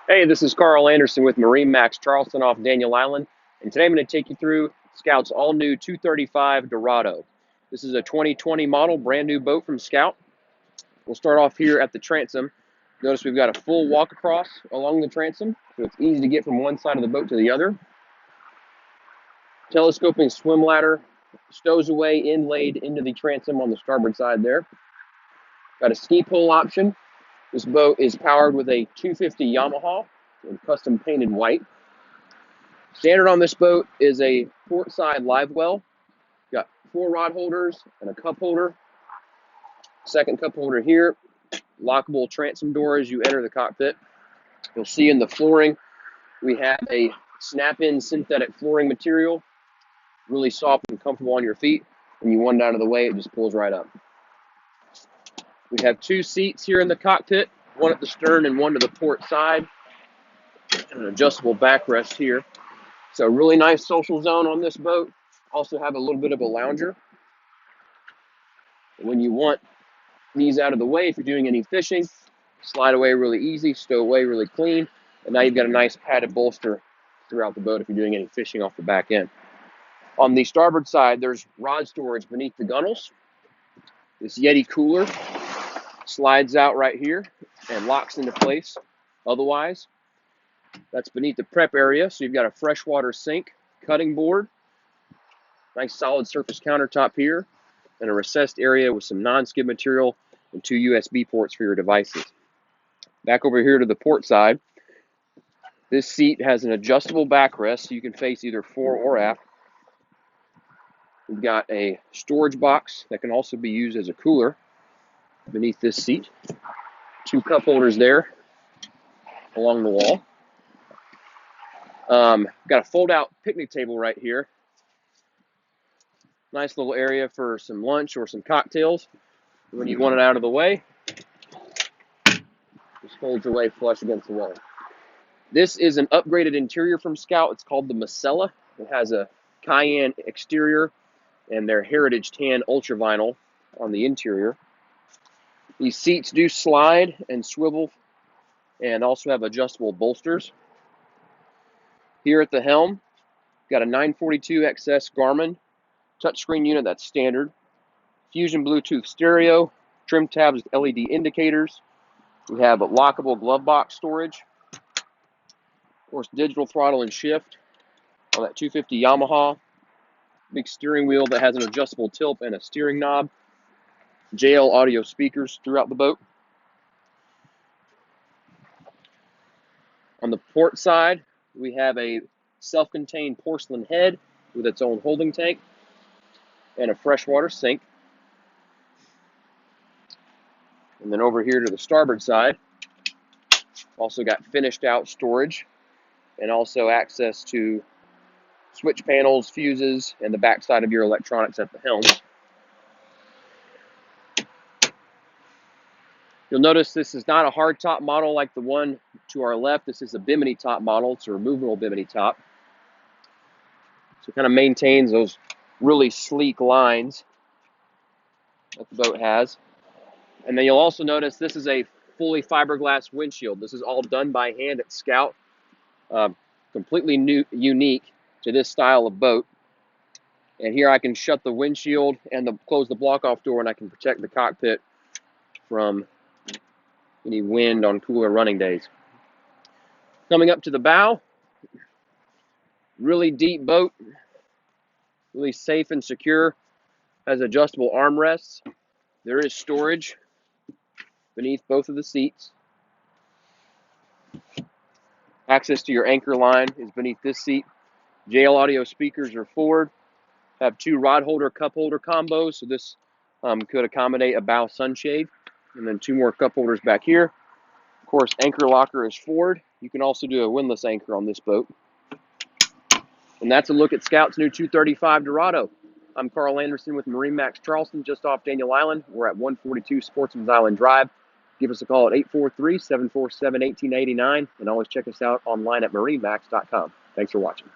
Hey, this is Carl Anderson with MarineMax Charleston off Daniel Island, and today I'm going to take you through Scout's all-new 235 Dorado. This is a 2020 model, brand new boat from Scout. We'll start off here at the transom. Notice we've got a full walk across along the transom, so it's easy to get from one side of the boat to the other. Telescoping swim ladder, stows away inlaid into the transom on the starboard side there. Got a ski pole option. This boat is powered with a 250 Yamaha, custom painted white. Standard on this boat is a port side live well. Got 4 rod holders and a cup holder. Second cup holder here. Lockable transom door as you enter the cockpit. You'll see in the flooring we have a snap-in synthetic flooring material. Really soft and comfortable on your feet. When you want it out of the way, it just pulls right up. We have 2 seats here in the cockpit, one at the stern and one to the port side. And an adjustable backrest here. So really nice social zone on this boat. Also have a little bit of a lounger. When you want these out of the way, if you're doing any fishing, slide away really easy, stow away really clean. And now you've got a nice padded bolster throughout the boat if you're doing any fishing off the back end. On the starboard side, there's rod storage beneath the gunnels. This Yeti cooler slides out right here and locks into place. Otherwise, that's beneath the prep area. So you've got a freshwater sink, cutting board, nice solid surface countertop here, and a recessed area with some non-skid material and 2 USB ports for your devices. Back over here to the port side, this seat has an adjustable backrest so you can face either fore or aft. We've got a storage box that can also be used as a cooler beneath this seat. 2 cup holders there along the wall. Got a fold-out picnic table right here. Nice little area for some lunch or some cocktails. When you want it out of the way, just folds away flush against the wall. This is an upgraded interior from Scout. It's called the Macella. It has a cayenne exterior and their heritage tan ultra vinyl on the interior. These seats do slide and swivel and also have adjustable bolsters. Here at the helm, got a 942 XS Garmin touchscreen unit that's standard. Fusion Bluetooth stereo, trim tabs with LED indicators. We have a lockable glove box storage. Of course, digital throttle and shift on that 250 Yamaha. Big steering wheel that has an adjustable tilt and a steering knob. JL audio speakers throughout the boat. On the port side, we have a self-contained porcelain head with its own holding tank and a freshwater sink. And then over here to the starboard side, also got finished out storage and also access to switch panels, fuses, and the back side of your electronics at the helm. You'll notice this is not a hardtop model like the one to our left. This is a Bimini top model. It's a removable Bimini top. So it kind of maintains those really sleek lines that the boat has. And then you'll also notice this is a fully fiberglass windshield. This is all done by hand at Scout. Completely new, unique to this style of boat. And here I can shut the windshield and close the block-off door, and I can protect the cockpit from any wind on cooler running days. Coming up to the bow, really deep boat, really safe and secure. Has adjustable armrests. There is storage beneath both of the seats. Access to your anchor line is beneath this seat. JL audio speakers are forward. Have 2 rod holder, cup holder combos, so this could accommodate a bow sunshade. And then 2 more cup holders back here. Of course, anchor locker is forward. You can also do a windlass anchor on this boat. And that's a look at Scout's new 235 Dorado. I'm Carl Anderson with MarineMax Charleston, just off Daniel Island. We're at 142 Sportsman's Island Drive. Give us a call at 843-747-1889, and always check us out online at marinemax.com. Thanks for watching.